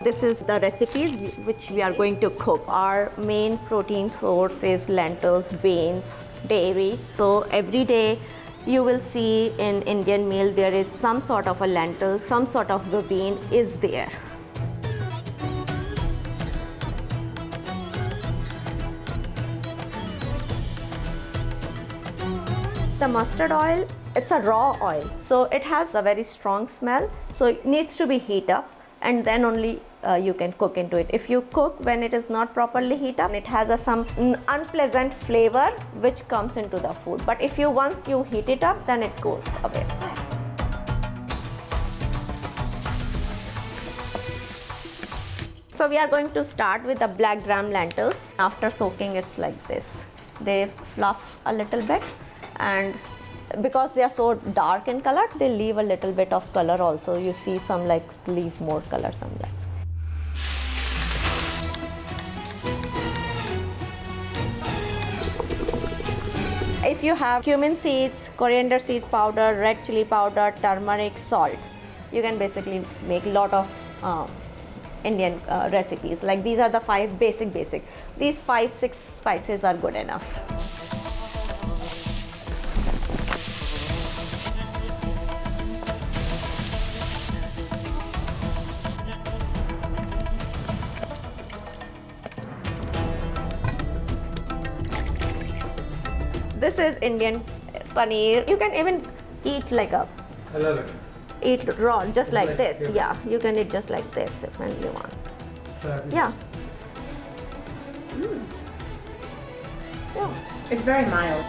This is the recipes which we are going to cook. Our main protein source is lentils, beans, dairy. So every day you will see in Indian meal there is some sort of a lentil, some sort of a bean is there. The mustard oil, it's a raw oil, so it has a very strong smell, so it needs to be heated up and then only you can cook into it. If you cook when it is not properly heated up, it has some unpleasant flavor which comes into the food. But if you once you heat it up, then it goes away. So we are going to start with the black gram lentils. After soaking, it's like this. They fluff a little bit, and because they are so dark in color, they leave a little bit of color also. You see some like leave more color, some less. If you have cumin seeds, coriander seed powder, red chili powder, turmeric, salt, you can basically make a lot of Indian recipes. Like these are the 5 basic. These 5-6 spices are good enough. This is Indian paneer. You can even eat like eat raw, just like this. Yeah, you can eat just like this if you want. Yeah. It's very mild.